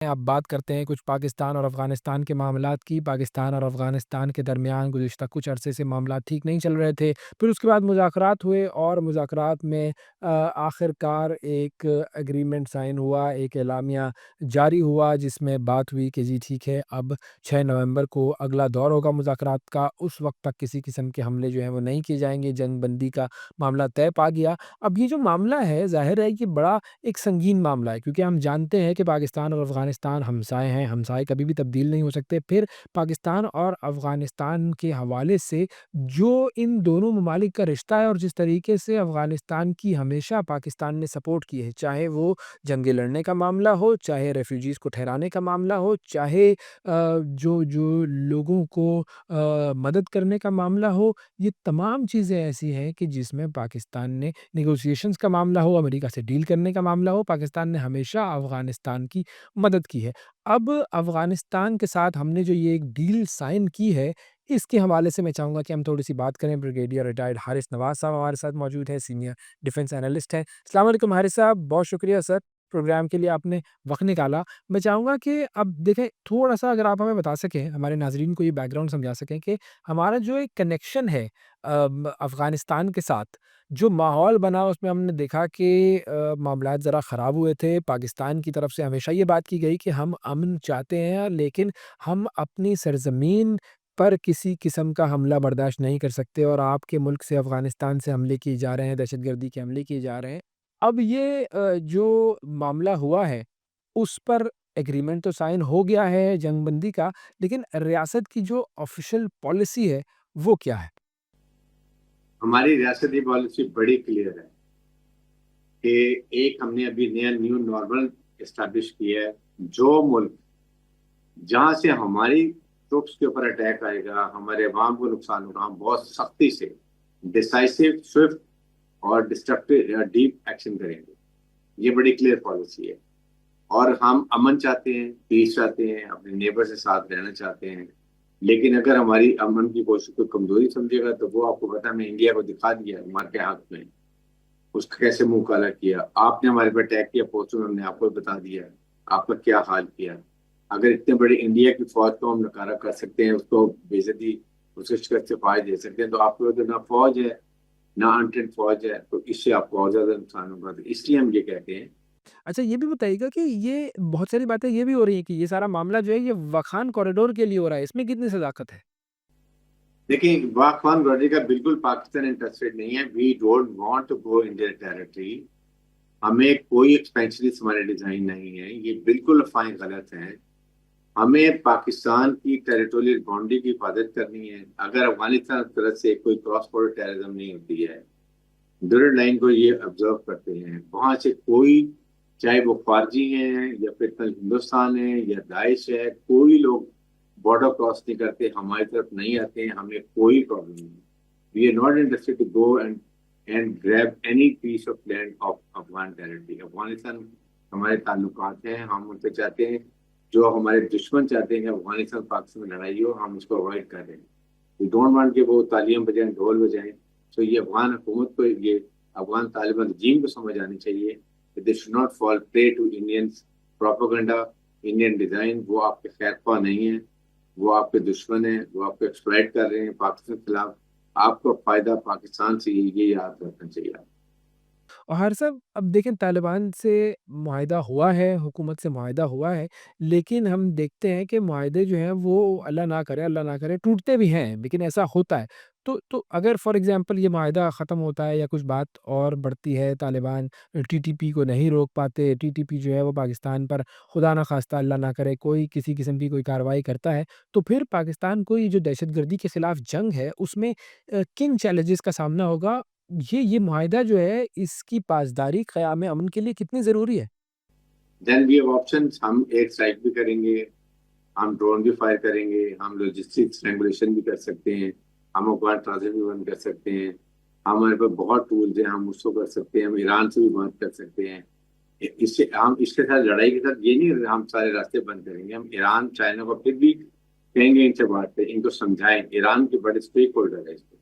अब बात करते हैं कुछ पाकिस्तान और अफ़गानिस्तान के मामलात की। पाकिस्तान और अफ़गानिस्तान के दरमियान गुज़िश्ता कुछ अरसे से मामलात ठीक नहीं चल रहे थे। फिर उसके बाद मुज़ाकरात हुए और मुज़ाकरात में आखिरकार एक एग्रीमेंट साइन हुआ, एक एलामिया जारी हुआ जिसमें बात हुई कि जी ठीक है, अब 6 नवंबर को अगला दौर होगा मुज़ाकरात का। उस वक़्त तक किसी किस्म के हमले जो हैं वो नहीं किए जाएँगे, जंग बंदी का मामला तय पा गया। अब ये जो मामला है, ज़ाहिर है कि बड़ा एक संगीन मामला है, क्योंकि हम जानते हैं कि पाकिस्तान और अफ़गानिस्तान हमसाए हैं, हमसाए कभी भी तब्दील नहीं हो सकते। फिर पाकिस्तान और अफ़गानिस्तान के हवाले से जो इन दोनों ममालिक का रिश्ता है और जिस तरीके से अफ़गानिस्तान की हमेशा पाकिस्तान ने सपोर्ट की है, चाहे वो जंगें लड़ने का मामला हो, चाहे रेफ्यूजीज़ को ठहराने का मामला हो, चाहे जो जो लोगों को मदद करने का मामला हो, ये तमाम चीज़ें ऐसी हैं कि जिसमें पाकिस्तान ने नेगोशिएशंस का मामला हो, अमेरिका से डील करने का मामला हो, पाकिस्तान ने हमेशा अफ़गानिस्तान की मदद की है। अब अफ़गानिस्तान के साथ हमने जो ये एक डील साइन की है, इसके हवाले से मैं चाहूँगा कि हम थोड़ी-सी बात करें। ब्रिगेडियर रिटायर्ड हारिस नवाज़ साहब हमारे साथ मौजूद हैं, सीनियर डिफेंस एनालिस्ट हैं। अस्सलाम वालेकुम हारिस साहब, बहुत शुक्रिया सर, प्रोग्राम के लिए आपने वक़्त निकाला। मैं चाहूँगा कि अब देखें, थोड़ा-सा अगर आप हमें बता सकें, हमारे नाज़रीन को ये बैकग्राउंड समझा सकें कि हमारा जो एक कनेक्शन है अफ़गानिस्तान के साथ, जो माहौल बना उसमें हमने देखा कि मामलात ज़रा ख़राब हुए थे। पाकिस्तान की तरफ से हमेशा ये बात की गई कि हम अमन चाहते हैं, लेकिन हम अपनी सरज़मीन पर किसी किस्म का हमला बर्दाश्त नहीं कर सकते, और आपके मुल्क से अफ़गानिस्तान से हमले किए जा रहे हैं, दहशतगर्दी के हमले किए जा रहे हैं। अब ये जो मामला हुआ है, उस पर एग्रीमेंट तो साइन हो गया है जंगबंदी का, लेकिन रियासत की जो ऑफ़िशियल पॉलिसी है, वो क्या है? हमारी रियासती पॉलिसी बड़ी क्लियर है कि एक हमने अभी नया न्यू नॉर्मल एस्टैब्लिश किया है। जो मुल्क जहां से हमारी ट्रुप्स के ऊपर अटैक आएगा, हमारे अवाम को नुकसान होगा, हम बहुत सख्ती से डिसाइसिव, स्विफ्ट और डिस्ट्रक्टिव डीप एक्शन करेंगे। ये बड़ी क्लियर पॉलिसी है। और हम अमन चाहते हैं, पीस चाहते हैं, अपने नेबर से साथ रहना चाहते हैं। लेकिन अगर हमारी अमन की कोशिश को कमजोरी समझेगा तो वो आपको पता है, मैं इंडिया को दिखा दिया हमारे हक में, उसका कैसे मुंह काला किया। आपने हमारे पर अटैक किया पोस्टों में, हमने आपको बता दिया आपका क्या हाल किया। अगर इतने बड़े इंडिया की फौज को हम नकारा कर सकते हैं, उसको बेइज्जती, उसके शिकस्त से फायदे दे सकते हैं, तो आपके उधर ना फौज है ना अनट्रेंड फौज है, तो इससे आपको और ज्यादा नुकसान होगा। तो इसलिए हम ये कहते हैं। अच्छा, ये भी बताइएगा कि ये बहुत सारी बातें ये भी हो रही हैं कि ये सारा मामला जो है ये वाखान कॉरिडोर के लिए हो रहा है, इसमें कितनी सदाकत है? देखिए, वाकफान गॉर्डरी का बिल्कुल पाकिस्तान इंटरेस्टेड नहीं है। We don't want to go in their territory. हमें कोई एक्सपेंशनिस्ट हमारे डिजाइन नहीं है, ये बिल्कुल अफवाहें गलत हैं। हमें पाकिस्तान की टेरिटोरियल बाउंड्री की हिफाजत करनी है। अगर अफगानिस्तान की तरफ से कोई क्रॉस बॉर्डर टेररिज्म नहीं होती है, ड्यूरेंट लाइन को ये ऑब्जर्व करते हैं, वहां से कोई, चाहे वो खारजी हैं या फिर कल हिंदुस्तान है या दाइश है, कोई लोग बॉर्डर क्रॉस नहीं करते, हमारी तरफ नहीं आते हैं, हमें कोई प्रॉब्लम नहीं। We are not interested to go and grab any piece of land of Afghan territory. Afghanistan हमारे ताल्लुकात हैं, हम उनसे चाहते हैं। जो हमारे दुश्मन चाहते हैं कि अफगानिस्तान पाकिस्तान में लड़ाई हो, हम उसको अवॉइड कर रहे हैं। वी डोंट वांट कि वो तालियां बजाएं, ढोल बजाएं। तो ये अफगान हुकूमत को, ये अफगान तालिबान रजीम को समझ आनी चाहिए कि they should not fall prey to Indian propaganda, Indian design. वो आपके खैर ख्वाह नहीं है, वो आपके दुश्मन है, वो आपको एक्सप्लॉइट कर रहे हैं पाकिस्तान के खिलाफ। आपको फायदा पाकिस्तान से ये याद रखना चाहिए। और हर साहब, अब देखें, तालिबान से मुआहिदा हुआ है, हुकूमत से मुआहिदा हुआ है, लेकिन हम देखते हैं कि मुआहिदे जो हैं वो अल्लाह ना करे टूटते भी हैं, लेकिन ऐसा होता है। तो अगर फ़ॉर एग्ज़ाम्पल ये मुआहिदा ख़त्म होता है या कुछ बात और बढ़ती है, तालिबान टीटीपी को नहीं रोक पाते, टीटीपी जो है वो पाकिस्तान पर खुदा ना ख़ास्ता अल्लाह ना करे कोई किसी किस्म की कोई कार्रवाई करता है, तो फिर पाकिस्तान को ये जो दहशतगर्दी के खिलाफ़ जंग है उसमें किन चैलेंजेस का सामना होगा? ये मुआहिदा जो है, इसकी पासदारी क़याम अमन के लिए कितनी ज़रूरी है? Then we have options. हम एयर स्ट्राइक भी करेंगे, हम ड्रोन भी फायर करेंगे, हम लॉजिस्टिक्स ट्रैंगुलेशन भी कर सकते हैं, हम अफगान ट्रांजिट भी बंद कर सकते हैं। हमारे पास बहुत टूल्स हैं, हम उसको कर सकते हैं। हम ईरान से भी बात कर सकते हैं। इससे हम इसके साथ लड़ाई के साथ ये नहीं हम सारे रास्ते बंद करेंगे। हम ईरान चाइना को फिर भी कहेंगे इनसे बात करें, इनको समझाएं। ईरान के बड़े स्टेक होल्डर है इसको।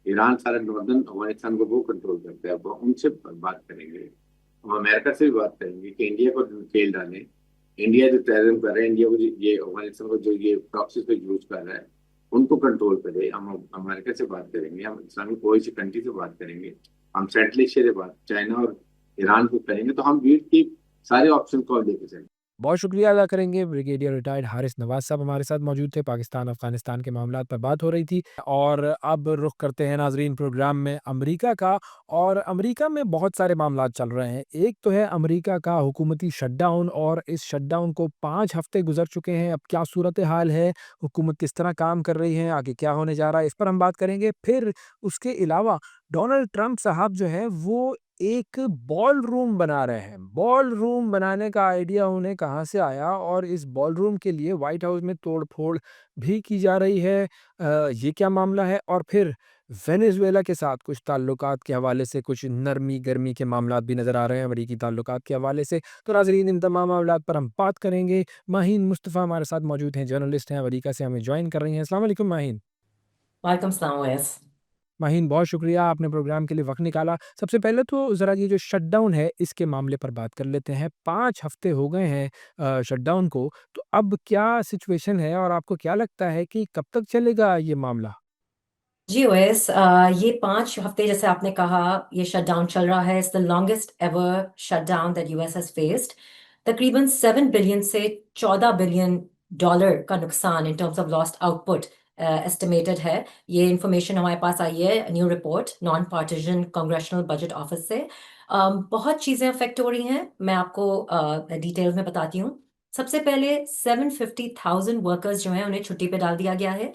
ईरान सारा नॉर्दर्न अफगानिस्तान को वो कंट्रोल करता है, वो उनसे बात करेंगे। हम अमेरिका से भी बात करेंगे कि इंडिया को खेल डालें। इंडिया जो टेररिज्म कर रहा है, इंडिया को ये अफगानिस्तान को जो ये प्रॉक्सी पे यूज कर रहा है, उनको कंट्रोल करे। हम अमेरिका से बात करेंगे, हम इस्लामिक कोई सी कंट्री से बात करेंगे, हम सेंट्रल एशिया से बात, चाइना और ईरान को करेंगे, तो हम वीट की सारे ऑप्शन को लेके चलेंगे। बहुत शुक्रिया अदा करेंगे ब्रिगेडियर रिटायर्ड हारिस नवाज साहब हमारे साथ मौजूद थे। पाकिस्तान अफ़गानिस्तान के मामलात पर बात हो रही थी और अब रुख करते हैं नाज़रीन प्रोग्राम में अमेरिका का। और अमेरिका में बहुत सारे मामलात चल रहे हैं। एक तो है अमेरिका का हुकूमती शटडाउन और इस शटडाउन को 5 हफ़्ते गुज़र चुके हैं। अब क्या सूरत-ए-हाल है? हुकूमत किस तरह काम कर रही है? आगे क्या होने जा रहा है? इस पर हम बात करेंगे। फिर उसके अलावा डोनाल्ड ट्रंप साहब जो हैं वो एक बॉल रूम बना रहे हैं। बॉल रूम बनाने का आइडिया उन्हें कहाँ से आया और इस बॉल रूम के लिए व्हाइट हाउस में तोड़-फोड़ भी की जा रही है। ये क्या मामला है? और फिर वेनेज़ुएला के साथ कुछ ताल्लुकात के हवाले से कुछ नरमी-गरमी के मामलात भी नज़र आ रहे हैं अमरीकी ताल्लुकात के हवाले से। तो नाज़रीन इन तमाम मामलात पर हम बात करेंगे। माहीन मुस्तफ़ा हमारे साथ मौजूद हैं, जर्नलिस्ट हैं, अमरीका से हमें जॉइन कर रही हैं। अस्सलाम वालेकुम माहीन। वालेकुम सलाम ओवैस। माहीन बहुत शुक्रिया आपने प्रोग्राम के लिए वक़्त निकाला। सबसे पहले तो ज़रा ये जो शटडाउन है इसके मामले पर बात कर लेते हैं। 5 हफ़्ते हो गए हैं शटडाउन को, तो अब क्या सिचुएशन है और आपको क्या लगता है कि कब तक चलेगा ये मामला? जी ओवैस, ये 5 हफ्ते जैसे आपने कहा ये शटडाउन चल रहा है। It's the longest ever shutdown that US has faced. तकरीबन 7 बिलियन से 14 बिलियन डॉलर का नुकसान in terms of lost output estimated है। ये इन्फॉर्मेशन हमारे पास आई है, new report non partisan congressional budget office से। बहुत चीज़ें अफेक्ट हो रही हैं, मैं आपको डिटेल्स में बताती हूँ। सबसे पहले 750,000 वर्कर्स जो हैं उन्हें छुट्टी पे डाल दिया गया है,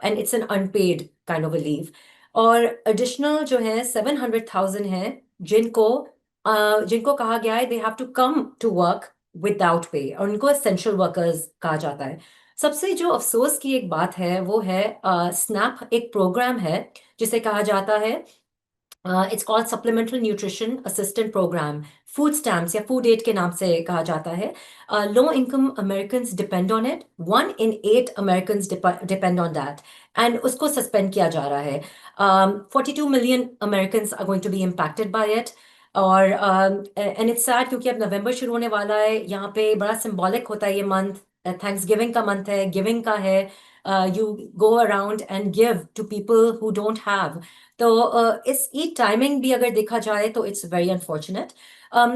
and it's an unpaid kind of a leave. और एडिशनल जो है 700,000 हैं जिनको कहा गया है they have to come to work without pay, और उनको एसेंशियल वर्कर्स कहा जाता है। सबसे जो अफसोस की एक बात है वो है स्नैप एक प्रोग्राम है जिसे कहा जाता है, it's called supplementary nutrition assistant program, food stamps या फूड एड के नाम से कहा जाता है। Low income Americans depend on it, 1 in 8 Americans depend on that, and उसको सस्पेंड किया जा रहा है। 42 million Americans are going to be impacted by it. और एंड इट्स सैड क्योंकि अब नवंबर शुरू होने वाला है, यहाँ पे बड़ा सिंबॉलिक होता है ये मंथ, थैंक्स गिविंग का मंथ है, गिविंग का है। You go around and give to people who don't have. तो इसकी टाइमिंग भी अगर देखा जाए तो इट्स वेरी अनफॉर्चुनेट।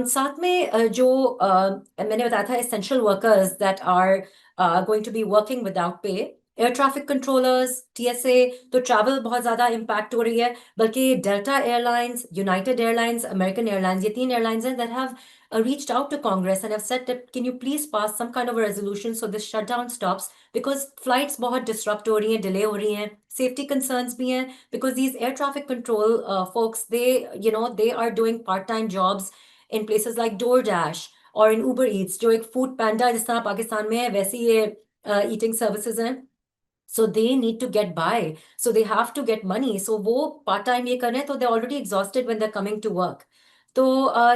साथ में मैंने बताया था essential workers that are going to be working without pay, air traffic controllers, TSA, तो ट्रैवल बहुत ज़्यादा इम्पैक्ट हो रही है। बल्कि Delta Airlines, United Airlines, American Airlines, ये 3 एयरलाइंस हैं that have reached out to Congress and have said that can you please pass some kind of a resolution so this shutdown stops, because flights बहुत disrupt हो रही हैं, delay हो रही हैं, safety concerns भी हैं, because these air traffic control folks, they are doing part-time jobs in places like DoorDash or in Uber Eats, जो एक food panda जिस तरह पाकिस्तान में है वैसी ये eating services हैं। So they need to get by, so they have to get money, so वो part time ये कर रहे हैं तो they're already exhausted when they're coming to work। तो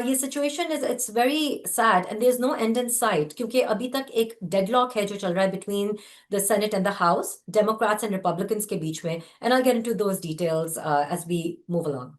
ये situation is it's very sad and there's no end in sight, क्योंकि अभी तक एक deadlock है जो चल रहा है between the Senate and the House, Democrats and Republicans के बीच में, and I'll get into those details as we move along।